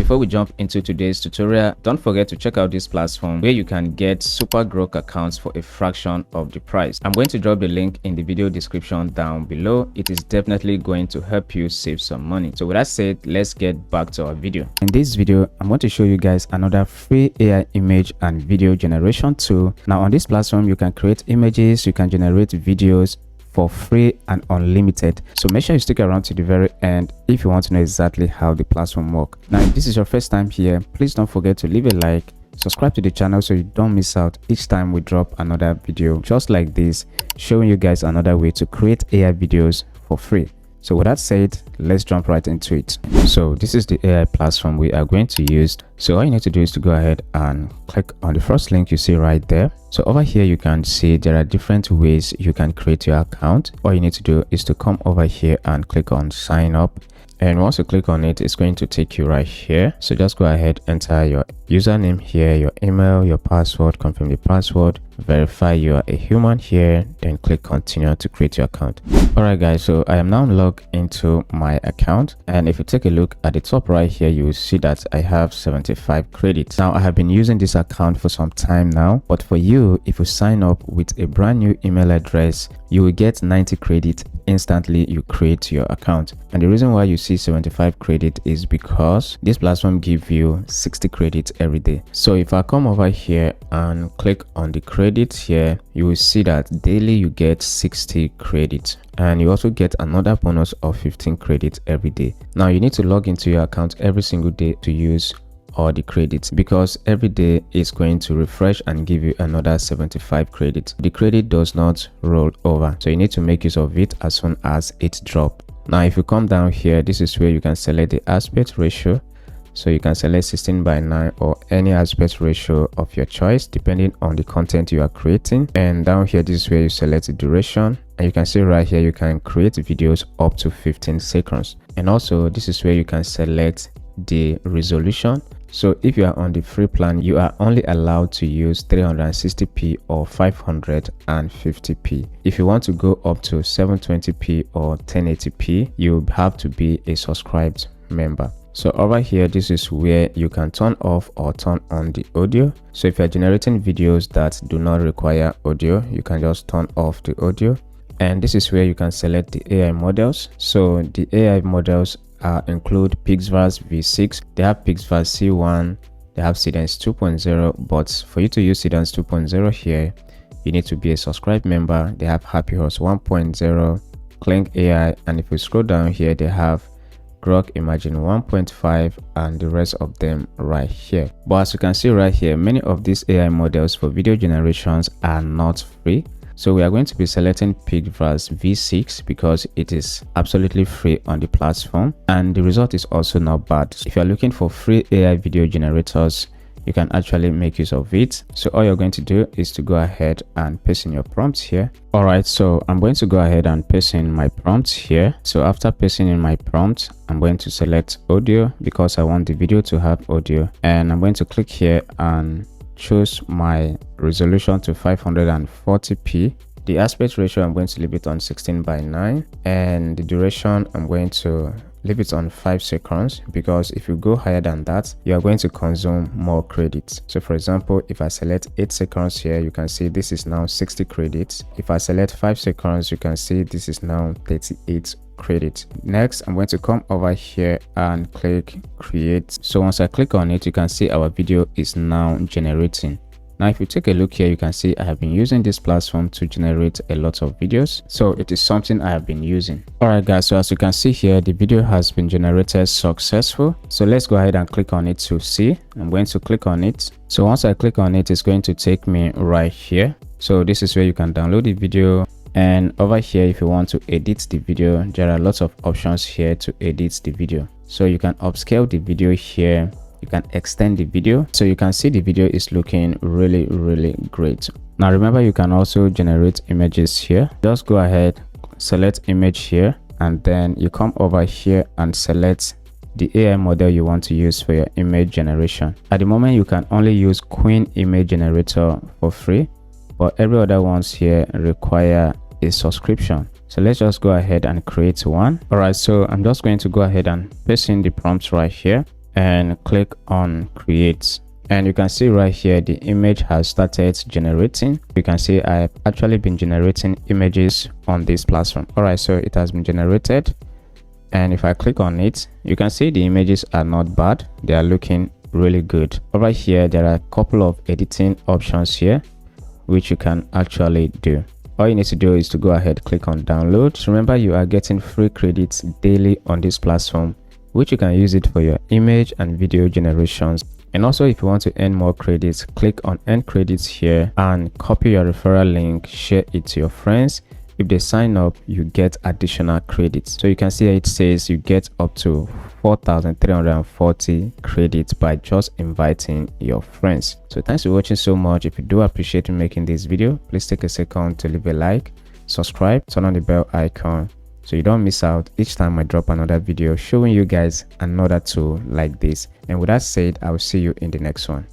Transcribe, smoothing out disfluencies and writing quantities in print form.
Before we jump into today's tutorial, don't forget to check out this platform where you can get super Grok accounts for a fraction of the price. I'm going to drop the link in the video description down below. It is definitely going to help you save some money. So with that said, let's get back to our video. In this video, I'm going to show you guys another free AI image and video generation tool. Now on this platform, you can create images, you can generate videos for free and unlimited. So make sure you stick around to the very end if you want to know exactly how the platform works. Now if this is your first time here, please don't forget to leave a like, subscribe to the channel so you don't miss out each time we drop another video just like this, showing you guys another way to create AI videos for free. So with that said, let's jump right into it. So this is the AI platform we are going to use. So all you need to do is to go ahead and click on the first link you see right there. So over here you can see there are different ways you can create your account. All you need to do is to come over here and click on sign up. And once you click on it, it's going to take you right here. So just go ahead, enter your username here, your email, your password, confirm the password, verify you are a human here, then click continue to create your account. Alright guys, so I am now logged into my account, and if you take a look at the top right here, you will see that I have 75 credits. Now I have been using this account for some time now, but for you, if you sign up with a brand new email address, you will get 90 credits instantly you create your account. And the reason why you see 75 credit is because this platform gives you 60 credits every day. So if I come over here and click on the credits here, you will see that daily you get 60 credits, and you also get another bonus of 15 credits every day. Now you need to log into your account every single day to use all the credits, because every day is going to refresh and give you another 75 credits. The credit does not roll over, so you need to make use of it as soon as it drops. Now if you come down here, this is where you can select the aspect ratio. So you can select 16:9 or any aspect ratio of your choice depending on the content you are creating. And down here, this is where you select the duration, and you can see right here you can create videos up to 15 seconds. And also this is where you can select the resolution. So if you are on the free plan, you are only allowed to use 360p or 550p. If you want to go up to 720p or 1080p, you have to be a subscribed member. So over here, this is where you can turn off or turn on the audio. So if you're generating videos that do not require audio, you can just turn off the audio. And this is where you can select the AI models. So the AI models include Pixvars V6, they have Pixvars C1, they have Cadence 2.0, but for you to use Cadence 2.0 here, you need to be a subscribed member. They have Happy Horse 1.0, Clink AI, and if you scroll down here, they have Grok Imagine 1.5 and the rest of them right here. But as you can see right here, many of these AI models for video generations are not free. So we are going to be selecting Pixvars V6 because it is absolutely free on the platform, and the result is also not bad. If you are looking for free AI video generators, you can actually make use of it. So all you're going to do is to go ahead and paste in your prompts here. All right, so I'm going to go ahead and paste in my prompts here. So after pasting in my prompt, I'm going to select audio because I want the video to have audio, and I'm going to click here and choose my resolution to 540p. The aspect ratio, I'm going to leave it on 16:9, and the duration, I'm going to leave it on 5 seconds, because if you go higher than that, you are going to consume more credits. So for example, if I select 8 seconds here, you can see this is now 60 credits. If I select 5 seconds, you can see this is now 38 credits. Next, I'm going to come over here and click create. So once I click on it, you can see our video is now generating. Now if you take a look here, you can see I have been using this platform to generate a lot of videos, so it is something I have been using. Alright guys, so as you can see here, the video has been generated successful. So let's go ahead and click on it to see. I'm going to click on it. So once I click on it, it's going to take me right here. So this is where you can download the video, and over here if you want to edit the video, there are lots of options here to edit the video. So you can upscale the video here, you can extend the video, so you can see the video is looking really great. Now remember, you can also generate images here. Just go ahead, select image here, and then you come over here and select the AI model you want to use for your image generation. At the moment, you can only use Queen Image Generator for free, but every other ones here require a subscription. So let's just go ahead and create one. All right, so I'm just going to go ahead and paste in the prompts right here. and click on create. And you can see right here the image has started generating. You can see I've actually been generating images on this platform. All right, so it has been generated, and if I click on it, you can see the images are not bad. They are looking really good. Over here there are a couple of editing options here which you can actually do. All you need to do is to go ahead, click on download. Remember, you are getting free credits daily on this platform, which you can use it for your image and video generations. And also, if you want to earn more credits, click on earn credits here and copy your referral link, share it to your friends. If they sign up, you get additional credits. So you can see it says you get up to 4,340 credits by just inviting your friends. So thanks for watching so much. If you do appreciate me making this video, please take a second to leave a like, subscribe, turn on the bell icon so you don't miss out each time I drop another video showing you guys another tool like this. And with that said, I will see you in the next one.